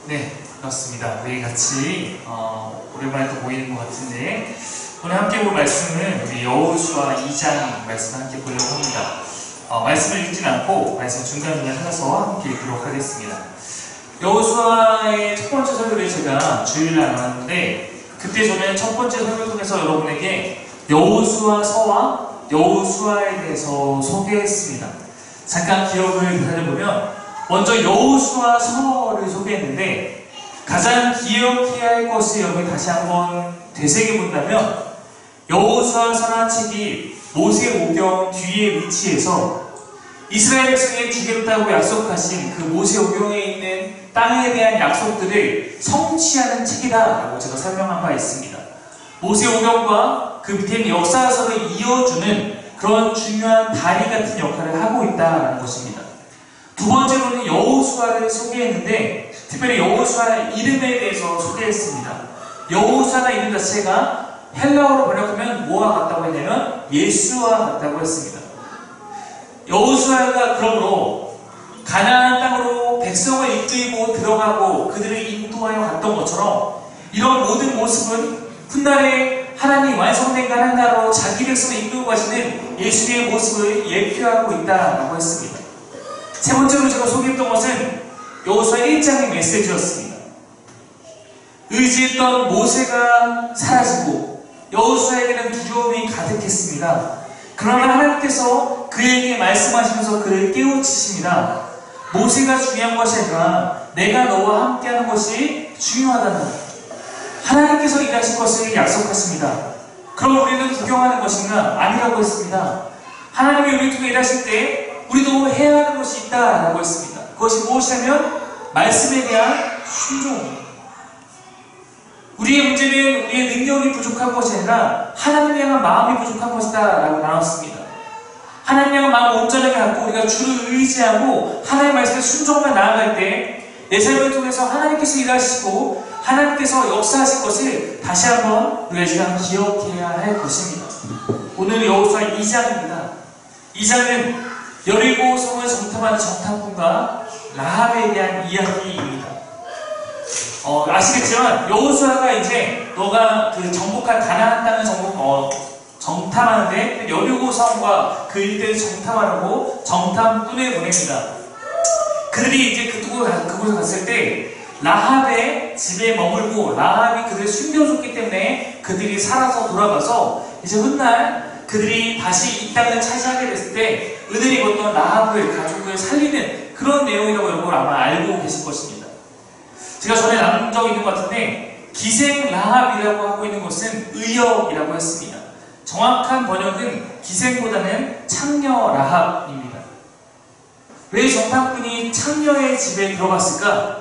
네, 그렇습니다. 우리 같이 오랜만에 또 모이는 것 같은데 오늘 함께 볼 말씀은 우리 여호수아 2장 말씀을 함께 보려고 합니다. 말씀을 읽진 않고 말씀 중간중간 찾아서 함께 읽도록 하겠습니다. 여호수아의 첫 번째 설교를 제가 주일날 나눴는데 그때 저는 첫 번째 설교를 통해서 여러분에게 여호수아서와 여호수아에 대해서 소개했습니다. 잠깐 기억을 되살려보면 먼저 여호수아서를 소개했는데 가장 기억해야 할 것을 여러분이 다시 한번 되새겨본다면 여호수아서라는 책이 모세오경 뒤에 위치해서 이스라엘 백성에 주겠다고 약속하신 그 모세오경에 있는 땅에 대한 약속들을 성취하는 책이다라고 제가 설명한 바 있습니다. 모세오경과 그 밑에 있는 역사서를 이어주는 그런 중요한 다리 같은 역할을 하고 있다는 것입니다. 두 번째로는 여호수아를 소개했는데 특별히 여호수아의 이름에 대해서 소개했습니다. 여호수아의 이름 자체가 헬라어로 번역하면 뭐와 같다고 했냐면 예수와 같다고 했습니다. 여호수아가 그러므로 가나안 땅으로 백성을 이끌고 들어가고 그들을 인도하여 갔던 것처럼 이런 모든 모습은 훗날에 하나님 완성된 가나안 나라로 자기 백성을 이끌고 가시는 예수의 모습을 예표하고 있다고 했습니다. 세 번째로 제가 소개했던 것은 여호수아 1장의 메시지였습니다. 의지했던 모세가 사라지고 여호수아에게는 두려움이 가득했습니다. 그러나 하나님께서 그에게 말씀하시면서 그를 깨우치십니다. 모세가 중요한 것이 아니라 내가 너와 함께하는 것이 중요하다는 하나님께서 일하실 것을 약속하십니다. 그럼 우리는 구경하는 것인가? 아니라고 했습니다. 하나님이 우리를 통해 일하실 때 우리도 해야 하는 것이 있다라고 했습니다. 그것이 무엇이냐면 말씀에 대한 순종입니다. 우리의 문제는 우리의 능력이 부족한 것이 아니라 하나님을 향한 마음이 부족한 것이다 라고 나눴습니다. 하나님을 향한 마음을 온전하게 갖고 우리가 주를 의지하고 하나님의 말씀에 순종만 나아갈 때 내 삶을 통해서 하나님께서 일하시고 하나님께서 역사하실 것을 다시 한번 우리가 지금 기억해야 할 것입니다. 오늘 여호수아 2장입니다. 2장은 여리고 성을 정탐하는 정탐꾼과 라합에 대한 이야기입니다. 아시겠지만 여호수아가 이제 너가 그 정복한 가나안 땅을 정탐하는데 여리고 성과 그 일대를 정탐하라고 정탐꾼을 보냅니다. 그들이 이제 그곳에 갔을 때 라합의 집에 머물고 라합이 그들을 숨겨줬기 때문에 그들이 살아서 돌아가서 이제 훗날 그들이 다시 이 땅을 차지하게 됐을 때 은혜를 입었던 라합을 가족을 살리는 그런 내용이라고 여러분 아마 알고 계실 것입니다. 제가 전에 나눈 적이 있는 것 같은데 기생 라합이라고 하고 있는 것은 의역이라고 했습니다. 정확한 번역은 기생보다는 창녀 라합입니다. 왜 정탐꾼이 창녀의 집에 들어갔을까?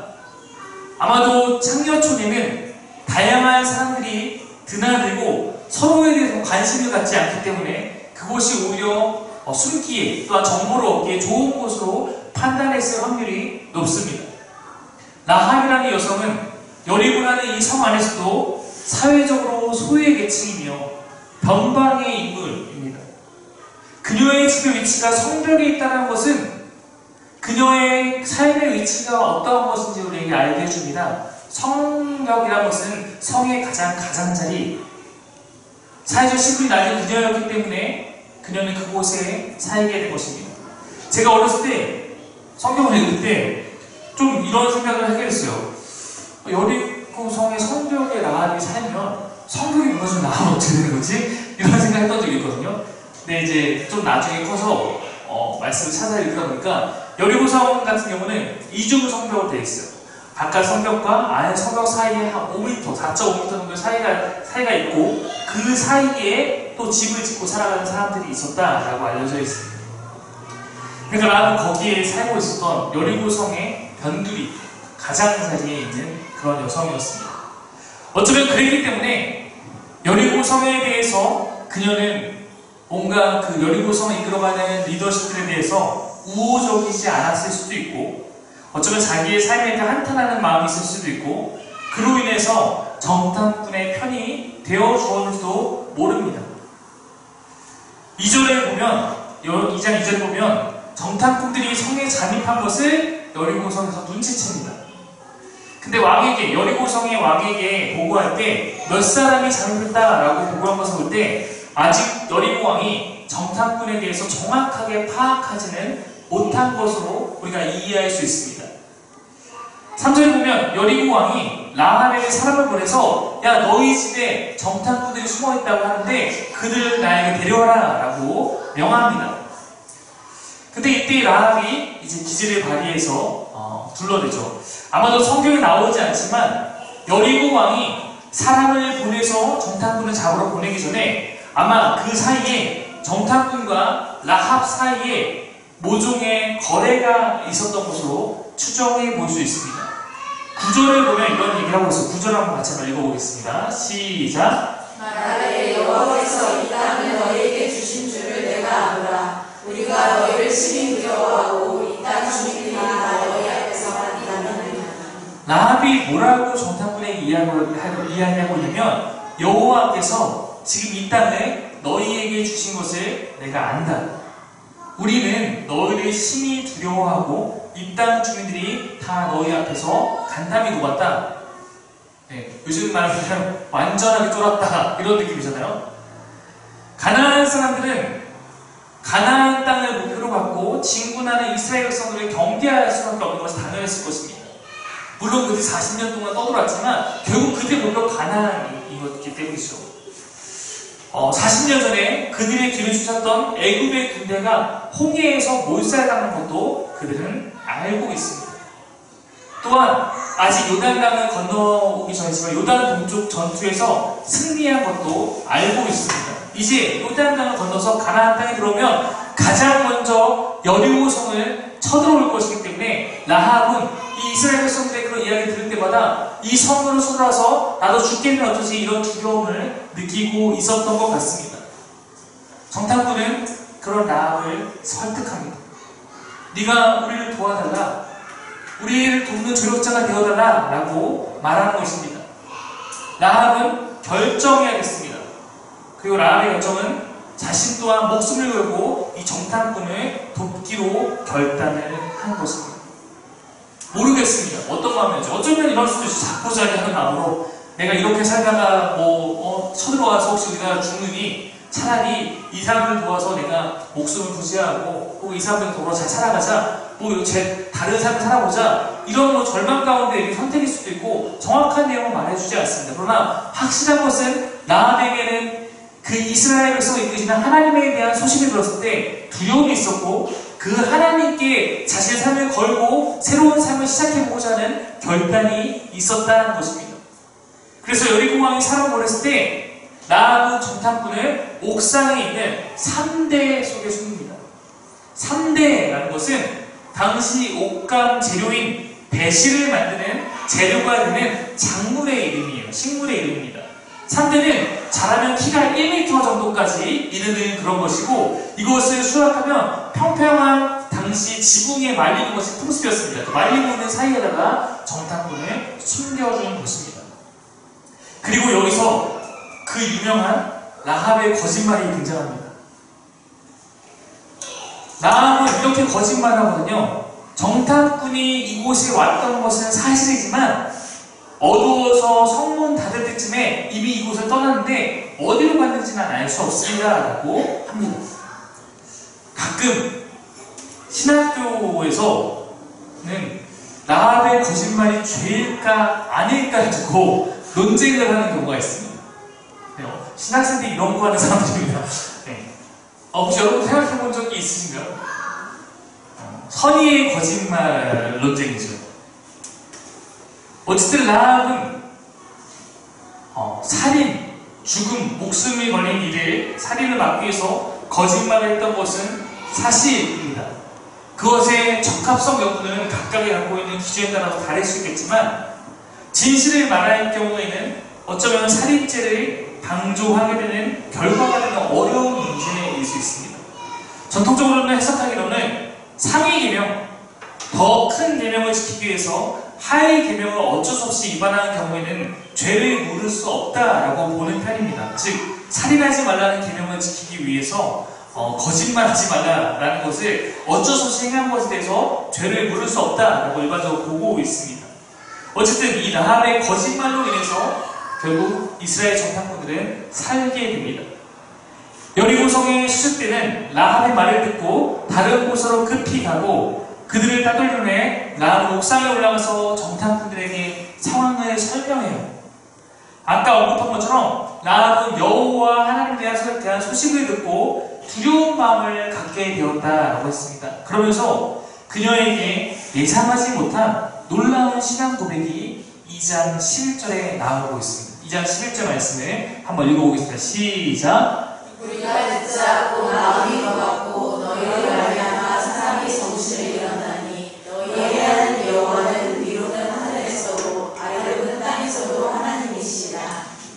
아마도 창녀촌에는 다양한 사람들이 드나들고 서로에 대해서 관심을 갖지 않기 때문에 그곳이 오히려 숨기에 또한 정보를 얻기에 좋은 곳으로 판단했을 확률이 높습니다. 라합이라는 여성은 여리고라는 이 성 안에서도 사회적으로 소외 계층이며 변방의 인물입니다. 그녀의 집의 위치가 성벽에 있다는 것은 그녀의 삶의 위치가 어떠한 것인지 우리에게 알게 해줍니다. 성벽이라는 것은 성의 가장자리 사회적 신분이 낮은 그녀였기 때문에 그녀는 그곳에 살게 된 것입니다. 제가 어렸을 때 성경을 읽을 때 좀 이런 생각을 하게 됐어요. 여리고 성의 성벽에 라합이 살면 성벽이 무너지면 나하면 어떻게 되는 거지? 이런 생각을 했던 적이 있거든요. 근데 이제 좀 나중에 커서 말씀을 찾아 읽다 보니까 여리고 성 같은 경우는 이중 성벽으로 되어 있어요. 바깥 성벽과 안에 성벽 사이에 한 5m, 4.5m 정도 사이가 있고 그 사이에 또 집을 짓고 살아가는 사람들이 있었다라고 알려져 있습니다. 그러니까 나는 거기에 살고 있었던 여리고 성의 변두리, 가장자리에 있는 그런 여성이었습니다. 어쩌면 그랬기 때문에 여리고 성에 대해서 그녀는 뭔가 그 여리고 성을 이끌어가는 리더십들에 대해서 우호적이지 않았을 수도 있고 어쩌면 자기의 삶에 대해 한탄하는 마음이 있을 수도 있고 그로 인해서 정탐꾼의 편이 되어 주었는지도 모릅니다. 2절에 보면 2장 2절에 보면 정탐꾼들이 성에 잠입한 것을 여리고성에서 눈치챕니다. 근데 왕에게, 여리고성의 왕에게 보고할 때 몇 사람이 잘못했다라고 보고한 것을 볼 때 아직 여리고 왕이 정탐꾼에 대해서 정확하게 파악하지는 못한 것으로 우리가 이해할 수 있습니다. 3절에 보면 여리고 왕이 라합에게 사람을 보내서 야 너희 집에 정탐꾼들이 숨어있다고 하는데 그들을 나에게 데려와라 라고 명합니다. 근데 이때 라합이 이제 기지를 발휘해서 둘러대죠. 아마도 성경에 나오지 않지만 여리고 왕이 사람을 보내서 정탐꾼을 잡으러 보내기 전에 아마 그 사이에 정탐꾼과 라합 사이에 모종의 거래가 있었던 것으로 추정해 볼 수 있습니다. 9절을 보면 이런 얘기를 하고 있어요. 9절 한번 같이 한번 읽어보겠습니다. 시작. 만일에 여호와께서 이 땅을 너희에게 주신 줄을 내가 아노라. 우리가 너희를 심히 두려워하고 이 땅 주민들이 다 너희 앞에서 반기다면 라합이 뭐라고 정탐꾼에게 이야기하고 있냐면 여호와께서 지금 이 땅을 너희에게 주신 것을 내가 안다. 우리는 너희를 심히 두려워하고 이 땅 주민들이 다 너희 앞에서 간담이 녹았다. 네, 요즘 말하면 완전하게 쫄았다 이런 느낌이잖아요. 가나안 사람들은 가나안 땅을 목표로 갖고 진군하는 이스라엘 백성들을 경계할 수밖에 없는 것이 당연했을 것입니다. 물론 그들이 40년 동안 떠돌았지만 결국 그들의 목표가 가나안이었기 때문이죠. 40년 전에 그들의 길을 쫓았던 애굽의 군대가 홍해에서 몰살당한 것도 그들은 알고 있습니다. 또한 아직 요단강을 건너오기 전이지만 요단 동쪽 전투에서 승리한 것도 알고 있습니다. 이제 요단강을 건너서 가나안 땅에 들어오면 가장 먼저 여리고성을 쳐들어올 것이기 때문에 라합은 이 이스라엘 백성들의 그런 이야기를 들을 때마다 이 성으로 쳐들어와서 나도 죽겠는 어쩌지 이런 두려움을 느끼고 있었던 것 같습니다. 정탐꾼은 그런 라합을 설득합니다. 네가 우리를 도와달라, 우리를 돕는 조력자가 되어달라 라고 말하는 것입니다. 라합은 결정해야겠습니다. 그리고 라합의 결정은 자신 또한 목숨을 걸고 이 정탐꾼을 돕기로 결단을 한 것입니다. 모르겠습니다. 어떤 마음인지. 어쩌면 이럴 수도 있어요. 자포자기하는 마음으로 내가 이렇게 살다가 쳐들어와서 혹시 우리가 죽느니 차라리 이 사람을 도와서 내가 목숨을 부지하고 혹은 이 사람들 도와 잘 살아가자, 다른 삶을 살아보자, 이런 절망 가운데 선택일 수도 있고 정확한 내용은 말해주지 않습니다. 그러나 확실한 것은 라합에게는 그 이스라엘 백성을 이끄시는 하나님에 대한 소식을 들었을 때 두려움이 있었고 그 하나님께 자신의 삶을 걸고 새로운 삶을 시작해보고자 하는 결단이 있었다는 것입니다. 그래서 여리고 왕이 사람을 보냈을 때 라합은 정탐꾼을 옥상에 있는 3대 속에 숨깁니다. 3대라는 것은 당시 옷감 재료인 배실을 만드는 재료가 되는 작물의 이름이에요. 식물의 이름입니다. 3대는 자라면 키가 1m 정도까지 이르는 그런 것이고 이것을 수확하면 평평한 당시 지붕에 말리는 것이 풍습이었습니다. 말리고 있는 사이에다가 정탐꾼을 숨겨주는 것입니다. 그리고 여기서 그 유명한 라합의 거짓말이 등장합니다. 라합은 이렇게 거짓말하거든요. 정탐꾼이 이곳에 왔던 것은 사실이지만 어두워서 성문 닫을 때쯤에 이미 이곳을 떠났는데 어디로 갔는지는 알 수 없습니다 라고 합니다. 가끔 신학교에서는 라합의 거짓말이 죄일까 아닐까 가지고 논쟁을 하는 경우가 있습니다. 신학생들이 이런 거 하는 사람들입니다. 네. 혹시 여러분 생각해 본 적이 있으신가요? 선의의 거짓말 논쟁이죠. 어쨌든 라합은 살인, 죽음, 목숨이 걸린 일에 살인을 막기 위해서 거짓말을 했던 것은 사실입니다. 그것의 적합성 여부는 각각이 갖고 있는 기준에 따라서 다를 수 있겠지만 진실을 말할 경우에는 어쩌면 살인죄를 방조하게 되는 결과가 되는 어려운 문제일 수 있습니다. 전통적으로는 해석하기로는 상위 계명, 더 큰 계명을 지키기 위해서 하위 계명을 어쩔 수 없이 위반하는 경우에는 죄를 물을 수 없다라고 보는 편입니다. 즉 살인하지 말라는 계명을 지키기 위해서 거짓말하지 말라라는 것을 어쩔 수 없이 행한 것에 대해서 죄를 물을 수 없다라고 일반적으로 보고 있습니다. 어쨌든 이 라합의 거짓말로 인해서 결국 이스라엘 정탐꾼들은 살게 됩니다. 여리고성에 수습 때는 라합의 말을 듣고 다른 곳으로 급히 가고 그들을 따돌려내 라합은 옥상에 올라가서 정탐꾼들에게 상황을 설명해요. 아까 언급한 것처럼 라합은 여호와 하나님에 대한 소식을 듣고 두려운 마음을 갖게 되었다라고 했습니다. 그러면서 그녀에게 예상하지 못한 놀라운 신앙 고백이 2장 11절에 나오고 있습니다. 2장 11절 말씀을 한번 읽어보겠습니다. 시작! 우리가 듣자 또 마음이 먹었고 너희를 말미암아 사람이 정신을 잃었나니 너희의 하나님 여호와는 위로는 하늘에서도 아래로는 땅에서도 하나님이시라.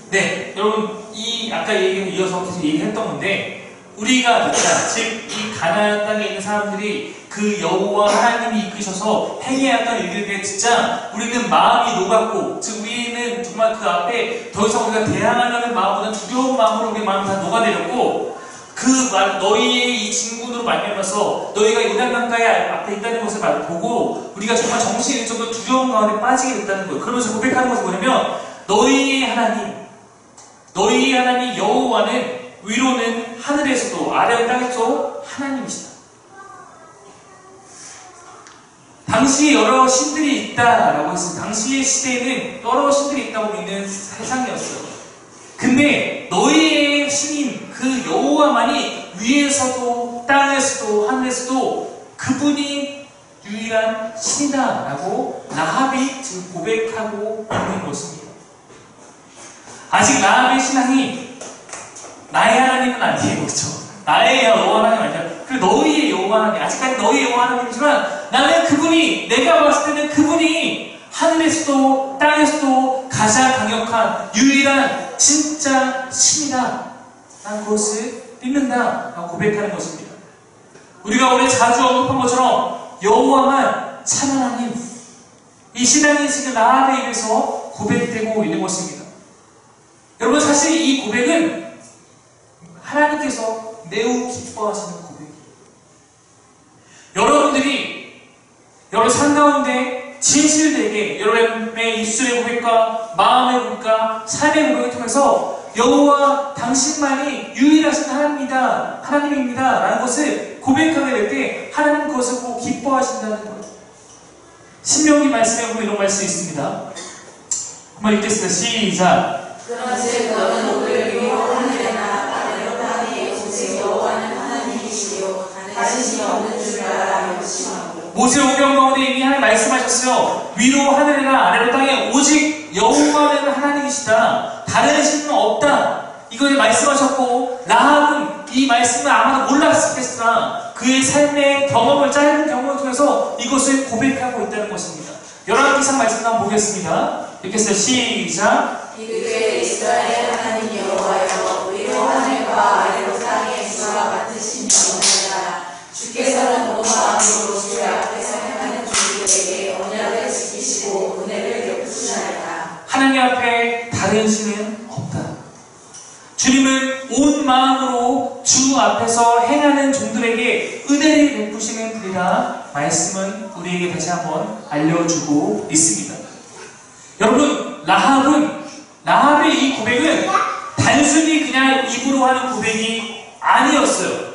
네, 여러분 이 아까 얘기에 이어서 계속 얘기했던 건데 우리가 듣자, 즉 이 가나안 땅에 있는 사람들이 그 여호와 하나님이 이끄셔서 행해왔던 일들에 듣자 우리는 마음이 녹았고, 즉 우리는 정말 그 앞에 더 이상 우리가 대항하려는 마음보다 두려운 마음으로 우리의 마음이 다 녹아내렸고, 그 말 너희의 이 진군으로 말미암아서 너희가 요단강가에 앞에 있다는 것을 보고 우리가 정말 정신이 잃을 정도로 두려운 가운데 빠지게 됐다는 거예요. 그러면서 고백하는 것이 뭐냐면 너희의 하나님 여호와는 위로는 하늘에서도 아래 땅에서도 하나님이시다. 당시에 여러 신들이 있다라고 했습니다. 당시의 시대에는 여러 신들이 있다고 믿는 세상이었어요. 근데 너희의 신인 그 여호와만이 위에서도 땅에서도 하늘에서도 그분이 유일한 신이다라고 라합이 지금 고백하고 있는 것입니다. 아직 라합의 신앙이 나의 하나님은 아니에요. 그렇죠? 나의 여호와 하나님 아니야. 그리고 너희의 여호와 하나님, 아직까지 너희의 여호와 하나님이지만 나는 그분이, 내가 봤을 때는 그분이 하늘에서도 땅에서도 가장 강력한 유일한 진짜 신이다 라는 것을 믿는다 라고 고백하는 것입니다. 우리가 오늘 자주 언급한 것처럼 여호와만 참 하나님, 이 신앙이 지금 라합에 의해서 고백되고 있는 것입니다. 여러분, 사실 이 고백은 하나님께서 매우 기뻐하시는 고백이에요. 여러분들이 여러분 삶 가운데 진실되게 여러분의 입술의 고백과 마음의 고백과 삶의 고백을 통해서 여호와 당신만이 유일하신 하나님입니다 라는 것을 고백하게 될 때 하나님 그것을 꼭 기뻐하신다는 거예요. 신명기 말씀에 보면 이런 말씀이 있습니다. 한번 읽겠습니다. 시작! 그런즉 너는 오늘 위로 하늘에나 아래로 땅에 오직 여호와는 하나님이시요 다르심이 없는 줄 알아 명심하고. 모세오경 가운데 이미 하나님 말씀하셨어요. 위로 하늘이나 아래로 땅에 오직 여호와는 하나님이시다. 다른 신은 없다. 이걸 말씀하셨고, 라합은 이 말씀을 아마도 몰랐겠으나 그의 삶의 경험을, 짧은 경험을 통해서 이것을 고백하고 있다는 것입니다. 열왕기상 말씀 한번 보겠습니다. 읽겠어요. 시작! 이르되 이스라엘 하나님 여호와여, 위로 하늘과 아래로 땅에 주와 같으신 영원하라. 주께서는 온 마음으로 주의 앞에서 행하는 종들에게 언약을 지키시고 은혜를 베푸시나이다. 하나님 앞에 다른 신은 없다. 주님은 온 마음으로 주 앞에서 행하는 종들에게 은혜를 베푸시는 분이라 말씀은 우리에게 다시 한번 알려주고 있습니다. 여러분, 라합의 이 고백은 단순히 그냥 입으로 하는 고백이 아니었어요.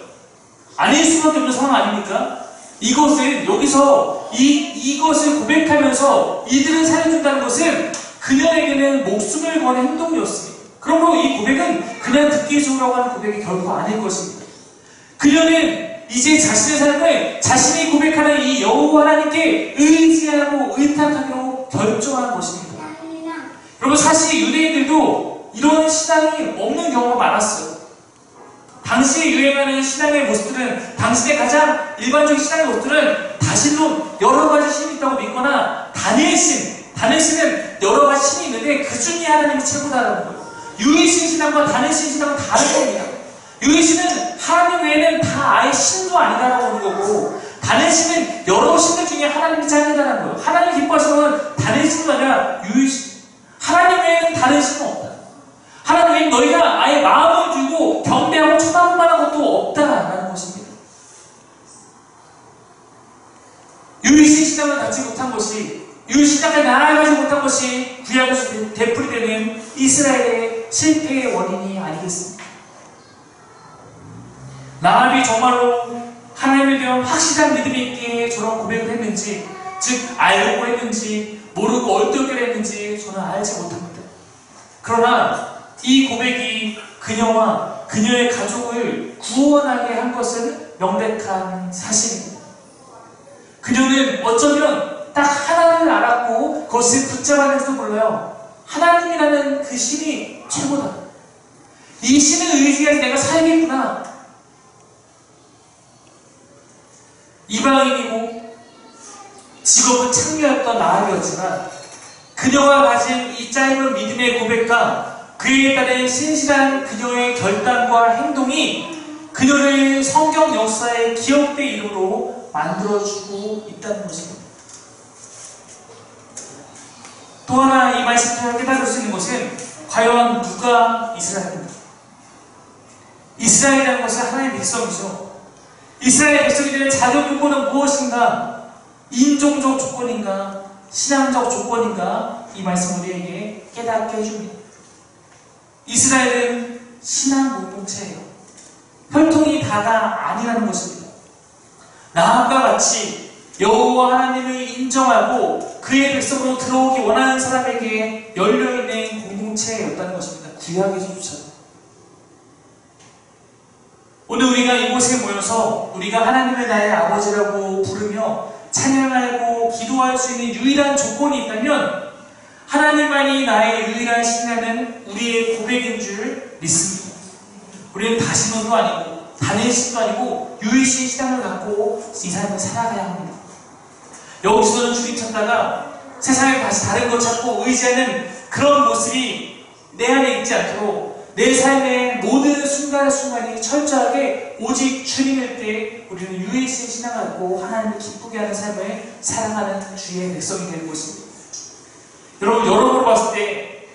아닐 수밖에 없는 상황 아닙니까? 이것은 여기서 이것을 고백하면서 이들을 살려준다는 것은 그녀에게는 목숨을 거는 행동이었습니다. 그러므로 이 고백은 그냥 듣기 좋으라고 하는 고백이 결코 아닐 것입니다. 그녀는 이제 자신의 삶을 자신이 고백하는 이 여호와 하나님께 의지하고 의탁하기로 결정하는 것입니다. 여러분, 사실 유대인들도 이런 신앙이 없는 경우가 많았어요. 당시에 유행하는 신앙의 모습들은, 당신의 가장 일반적인 신앙의 모습들은 다신론 여러 가지 신이 있다고 믿거나 다니엘신은 여러 가지 신이 있는데 그 중에 하나님이 최고다라는 거예요. 유일신 신앙과 다니엘신 신앙은 다른 겁니다. 유일신은 하나님 외에는 다 아예 신도 아니다라고 하는 거고, 다니엘신은 여러 신들 중에 하나님이 짱이다라는 거예요. 하나님 기뻐하시는 건 다니엘신도 아니라 유일신. 하나님 외에는 다른 신은 없다. 하나님 외에는 너희가 아예 마음을 두고 경배하고 쳐다볼 만한 것도 없다라는 것입니다. 유일신 신앙을 갖지 못한 것이 이 신앙을 나아가지 못한 것이 구약에서 되풀이되는 이스라엘의 실패의 원인이 아니겠습니까? 라합이 정말로 하나님에 대한 확실한 믿음이 있기에 저런 고백을 했는지, 즉 알고 했는지 모르고 어떻게 했는지 저는 알지 못합니다. 그러나 이 고백이 그녀와 그녀의 가족을 구원하게 한 것은 명백한 사실입니다. 그녀는 어쩌면 딱 하나님을 알았고 그것을 붙잡았는지도 몰라요. 하나님이라는 그 신이 최고다. 이 신을 의지해서 내가 살겠구나. 이방인이고 직업은 창녀였던 라합이었지만 그녀가 가진 이 짧은 믿음의 고백과 그에 따른 신실한 그녀의 결단과 행동이 그녀를 성경 역사의 기억된 이름으로 만들어주고 있다는 것입니다. 또 하나 이 말씀을 통해 깨달을 수 있는 것은 과연 누가 이스라엘입니까? 이스라엘이라는 것은 하나님의 백성이죠. 이스라엘 백성들의 자격 요건은 무엇인가? 인종적 조건인가? 신앙적 조건인가? 이 말씀 우리에게 깨닫게 해줍니다. 이스라엘은 신앙 공동체예요. 혈통이 다가 아니라는 것입니다. 라합과 같이 여호와 하나님을 인정하고 그의 백성으로 들어오기 원하는 사람에게 열려있는 공동체였다는 것입니다. 구약에서조차도. 오늘 우리가 이곳에 모여서 우리가 하나님의 나의 아버지라고 부르며 찬양하고 기도할 수 있는 유일한 조건이 있다면 하나님만이 나의 유일한 신이라는 우리의 고백인 줄 믿습니다. 우리는 다신론도 아니고 다니엘신도 아니고 유일신 신앙을 갖고 이 삶을 살아가야 합니다. 여기서는 주님 찾다가 세상에 다시 다른 것 찾고 의지하는 그런 모습이 내 안에 있지 않도록 내 삶의 모든 순간순간이 철저하게 오직 주님일 때 우리는 유일신 신앙을 갖고 하나님을 기쁘게 하는 삶을 살아가는 주의 백성이 되는 것입니다. 여러분, 여러모로 봤을 때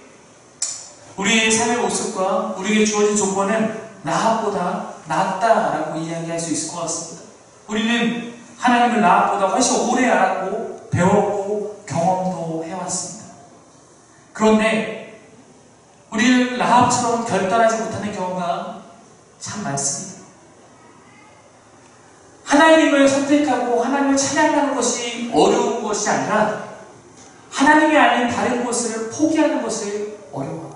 우리의 삶의 모습과 우리에게 주어진 조건은 라합보다 낫다라고 이야기할 수 있을 것 같습니다. 우리는 하나님을 라합보다 훨씬 오래 알았고 배웠고 경험도 해왔습니다. 그런데 우리는 라합처럼 결단하지 못하는 경우가 참 많습니다. 하나님을 선택하고 하나님을 찬양하는 것이 어려운 것이 아니라 하나님이 아닌 다른 것을 포기하는 것을 어려워합니다.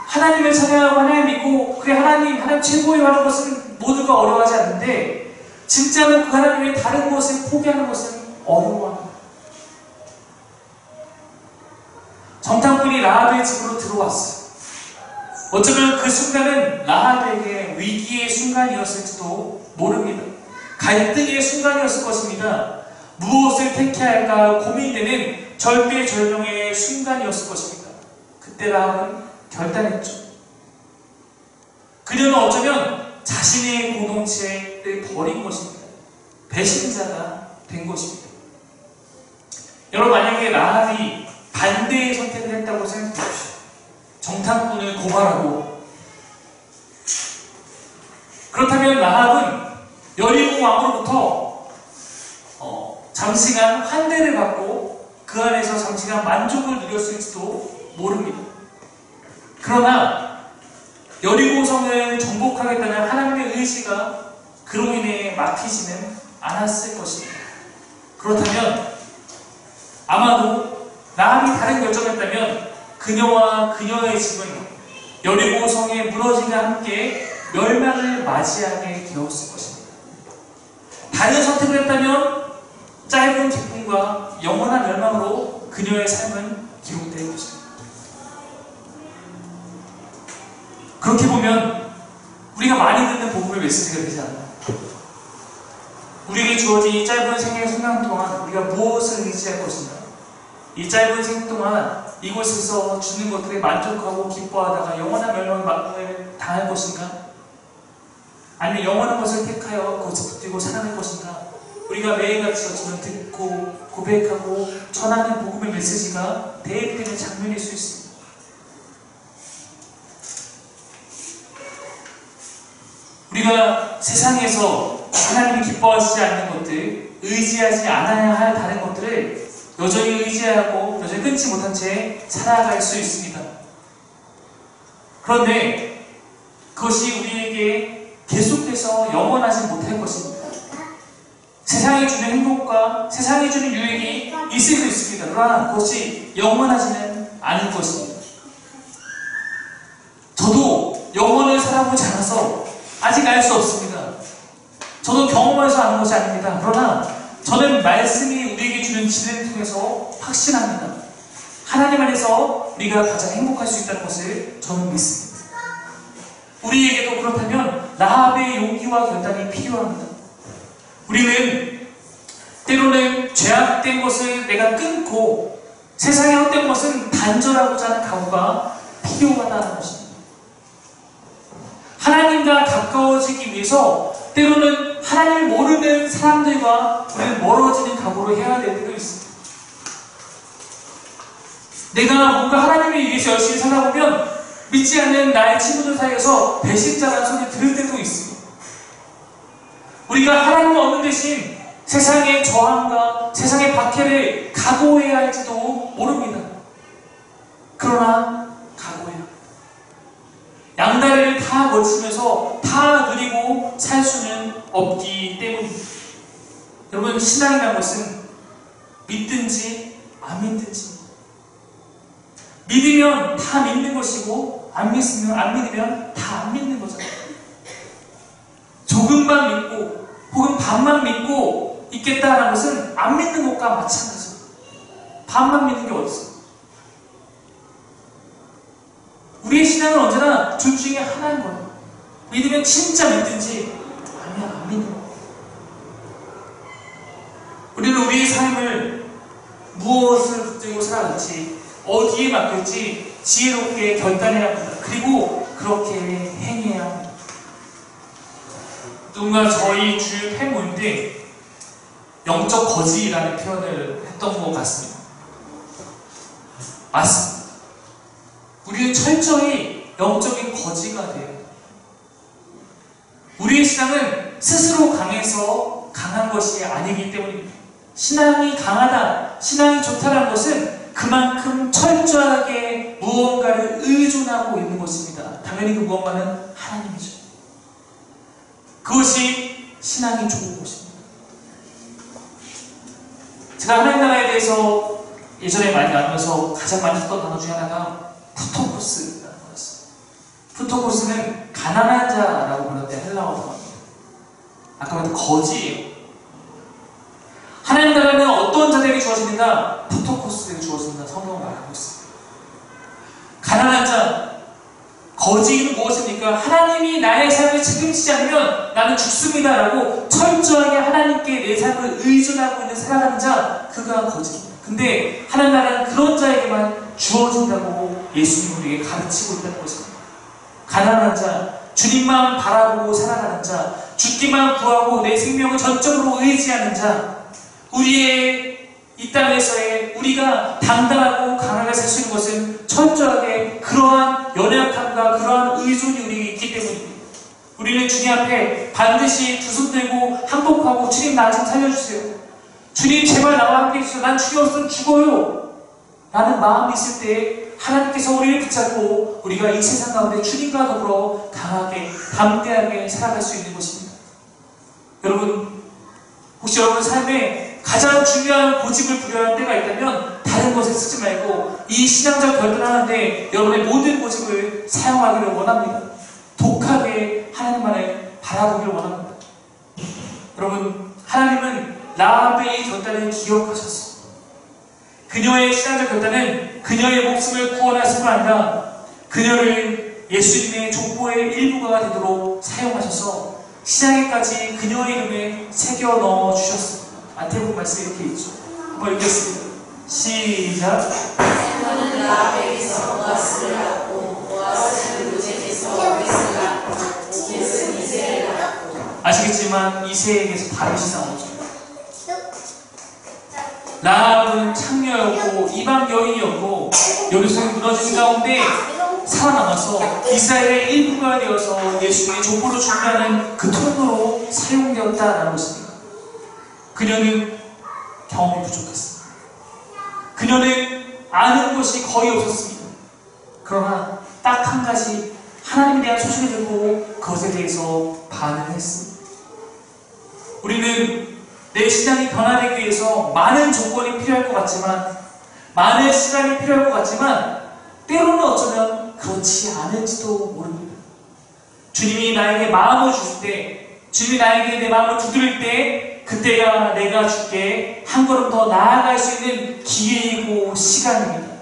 하나님을 찬양하고 하나님 믿고 그래 하나님 최고예요 하는 것은 모두가 어려워하지 않는데 진짜로 그 하나님의 다른 것을 포기하는 것은 어려워합니다. 정탐꾼이 라합의 집으로 들어왔어요. 어쩌면 그 순간은 라합에게 위기의 순간이었을지도 모릅니다. 갈등의 순간이었을 것입니다. 무엇을 택해야 할까 고민되는 절대절명의 순간이었을 것입니다. 그때 라합은 결단했죠. 그녀는 어쩌면 자신의 공동체를 버린 것입니다. 배신자가 된 것입니다. 여러분, 만약에 라합이 반대의 선택을 했다고 생각해 보십시오. 정탐꾼을 고발하고 그렇다면 라합은 여리고 왕으로부터 잠시간 환대를 받고 그 안에서 잠시간 만족을 누렸을지도 모릅니다. 그러나 여리고 성을 정복하겠다는 하나님의 의지가 그로 인해 막히지는 않았을 것입니다. 그렇다면 아마도 라합이 다른 결정했다면 그녀와 그녀의 집은 여리고 성의 무너짐과 함께 멸망을 맞이하게 되었을 것입니다. 다른 선택을 했다면 짧은 기쁨과 영원한 멸망으로 그녀의 삶은 기록될 것입니다. 그렇게 보면 우리가 많이 듣는 복음의 메시지가 되지 않나요? 우리에게 주어진 이 짧은 생의 순간 동안 우리가 무엇을 의지할 것인가? 이 짧은 생애 동안 이곳에서 주는 것들에 만족하고 기뻐하다가 영원한 멸망을 당할 것인가? 아니면 영원한 것을 택하여 그것을 붙들고 살아갈 것인가? 우리가 매일같이 어쩌면 듣고 고백하고 전하는 복음의 메시지가 대입되는 장면일 수 있습니다. 우리가 세상에서 하나님이 기뻐하시지 않는 것들, 의지하지 않아야 할 다른 것들을 여전히 의지하고 여전히 끊지 못한 채 살아갈 수 있습니다. 그런데 그것이 우리에게 계속해서 영원하지 못할 것입니다. 세상이 주는 행복과 세상이 주는 유익이 있을 수 있습니다. 그러나 그것이 영원하지는 않을 것입니다. 저도 영원을 살아보지 않아서 아직 알 수 없습니다. 저도 경험해서 아는 것이 아닙니다. 그러나 저는 말씀이 우리에게 주는 지혜를 통해서 확신합니다. 하나님 안에서 우리가 가장 행복할 수 있다는 것을 저는 믿습니다. 우리에게도 그렇다면 라합의 용기와 결단이 필요합니다. 우리는 때로는 죄악된 것을 내가 끊고 세상의 헛된 것은 단절하고자 하는 각오가 필요하다는 것입니다. 하나님과 가까워지기 위해서 때로는 하나님을 모르는 사람들과 우리는 멀어지는 각오를 해야 될 때도 있습니다. 내가 뭔가 하나님을 위해서 열심히 살아보면 믿지 않는 나의 친구들 사이에서 배신자라는 소리 들을 때도 있습니다. 우리가 하나님을 얻는 대신 세상의 저항과 세상의 박해를 각오해야 할지도 모릅니다. 그러나 각오해야 합니다. 양다리를 다 걸치면서 다 누리고 살 수는 없기 때문입니다. 여러분, 신앙이라는 것은 믿든지 안 믿든지, 믿으면 다 믿는 것이고 안 믿으면 다 안 믿는 거잖아요. 조금만 믿고 혹은 반만 믿고 있겠다는 것은 안 믿는 것과 마찬가지입니다. 반만 믿는 게 어딨어요? 우리의 신앙은 언제나 둘 중에 하나인 거예요. 믿으면 진짜 믿든지 아니면 안 믿는 거예요. 우리는 우리의 삶을 무엇을 붙들고 살아갈지, 어디에 맡길지 지혜롭게 결단해야 합니다. 그리고 그렇게 행해야 합니다. 누군가 저희 주일 폐모인데 영적 거지라는 표현을 했던 것 같습니다. 맞습니다. 우리는 철저히 영적인 거지가 돼요. 우리의 신앙은 스스로 강해서 강한 것이 아니기 때문입니다. 신앙이 강하다, 신앙이 좋다는 것은 그만큼 철저하게 무언가를 의존하고 있는 것입니다. 당연히 그 무언가는 하나님이죠. 그것이 신앙이 좋은 것입니다. 제가 하나님 나라에 대해서 예전에 많이 나누면서 가장 많이 썼던 단어 중에 하나가 푸토코스라는 거였어요. 푸토코스는 가난한 자라고 부르는데 헬라어 단어입니다. 아까 말한 거지예요. 하나님 나라는 어떤 자들에게 주어지는가? 푸토코스에게 주어진다. 성경은 말하고 있습니다. 가난한 자, 거지는 무엇입니까? 하나님이 나의 삶을 책임지지 않으면 나는 죽습니다 라고 철저하게 하나님께 내 삶을 의존하고 있는 살아가는 자, 그가 거지입니다. 근데 하나님 나라는 그런 자에게만 주어진다고 예수님이 우리에게 가르치고 있다는 것입니다. 가난한 자, 주님만 바라보고 살아가는 자, 죽기만 구하고 내 생명을 전적으로 의지하는 자, 우리의 이 땅에서의 우리가 당당하고 강하게 살 수 있는 것은 철저하게 그러한 연약함과 그러한 의존이 우리에게 있기 때문입니다. 우리는 주님 앞에 반드시 두 손 들고 항복하고 주님 나 좀 살려주세요. 주님 제발 나와 함께 해주세요. 난 주님 없으면 죽어요. 라는 마음이 있을 때 하나님께서 우리를 붙잡고 우리가 이 세상 가운데 주님과 더불어 강하게 담대하게 살아갈 수 있는 것입니다. 여러분, 혹시 여러분 삶에 가장 중요한 고집을 부려야 할 때가 있다면 다른 것에 쓰지 말고 이 신앙적 결단하는데 여러분의 모든 고집을 사용하기를 원합니다. 독하게 하나님만을 바라보기를 원합니다. 여러분, 하나님은 라합의 결단을 기억하셨습니다. 그녀의 신앙적 결단은 그녀의 목숨을 구원하실 뿐 아니라 그녀를 예수님의 족보의 일부가 되도록 사용하셔서 신앙에까지 그녀의 이름에 새겨 넣어 주셨습니다. 마태복음 말씀에 이렇게 있죠. 한번 읽겠습니다. 시작. 너는 라합에게서 보아스를 낳고 보아스는 루벤에서 오벳을 낳고 오벳은 이새를 낳고. 아시겠지만 이새에게서 다윗이 나오죠. 라합은 창녀였고 이방 여인이었고 여리고성이 무너지는 가운데 살아남아서 이스라엘의 일부가 되어서 예수님의 족보로 준비하는 그 통로로 사용되었다라고 했습니다. 그녀는 경험이 부족했습니다. 그녀는 아는 것이 거의 없었습니다. 그러나 딱 한 가지 하나님에 대한 소식을 듣고 그것에 대해서 반응을 했습니다. 우리는 내 신앙이 변화되기 위해서 많은 조건이 필요할 것 같지만, 많은 시간이 필요할 것 같지만, 때로는 어쩌면 그렇지 않을지도 모릅니다. 주님이 나에게 마음을 주실 때, 주님이 나에게 내 마음을 두드릴 때, 그때가 내가 주께 한 걸음 더 나아갈 수 있는 기회이고 시간입니다.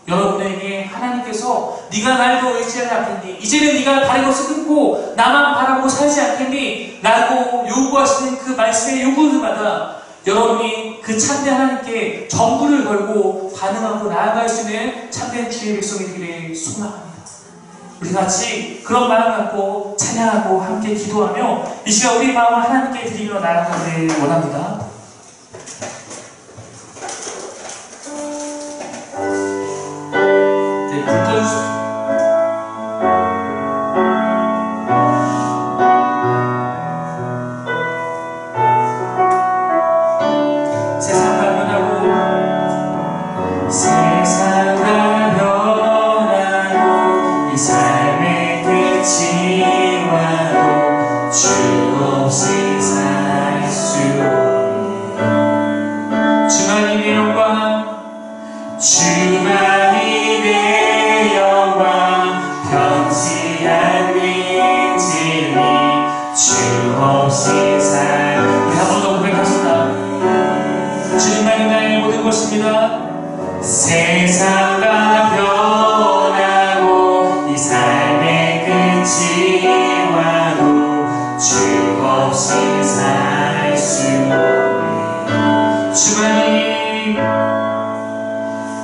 여러분에게 하나님께서 네가 날 더 의지하지 않겠니? 이제는 네가 다른 것을 끊고 나만 바라보고 살지 않겠니? 라고 요구하시는 그 말씀의 요구들마다 여러분이 그 참된 하나님께 전부를 걸고 반응하고 나아갈 수 있는 참된 주의 백성이 되기를 소망합니다. 우리 같이 그런 마음 갖고 찬양하고 함께 기도하며 이 시간 우리 마음을 하나님께 드리며 나아가기를 원합니다. 네, 불 꺼주세요. 세상과 변하고 이 삶의 끝이 와도 주 없이 살 수 없네.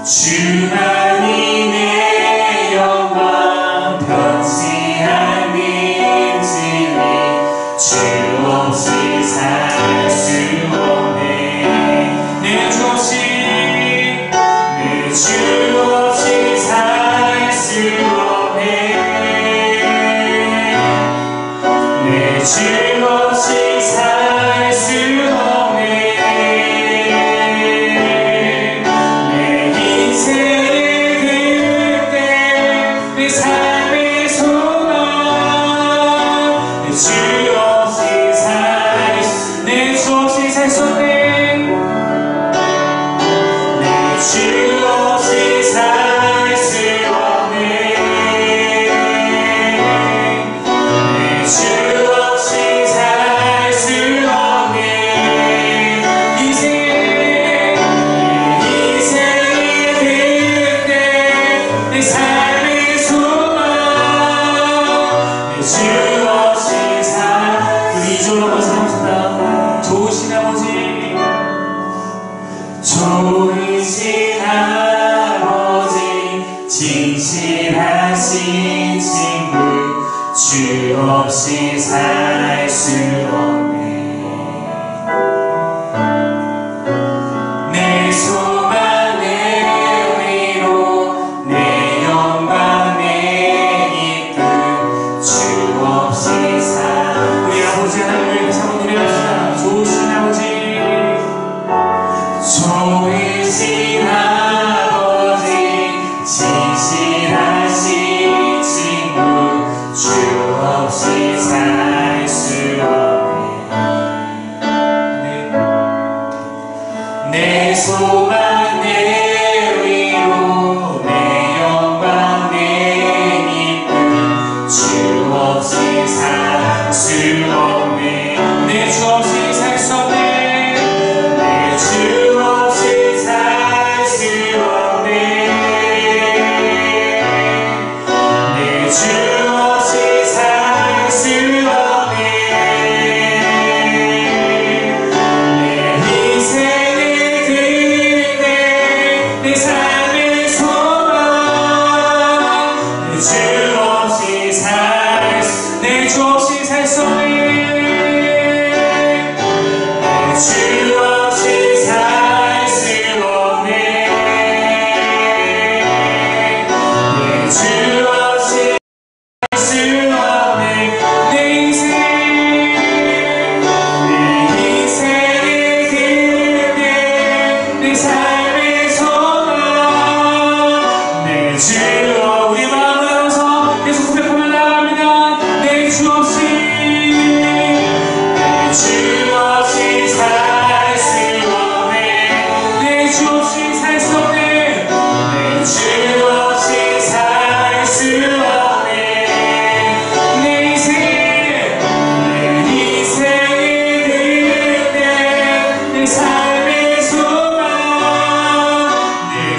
주만이 내 영광 변치 않는 진리 주 없이 살 수 없네. 내 주 없이 주 없이 살 수 없네. 내 주 없이 살 수 없네. 내 인생의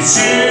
주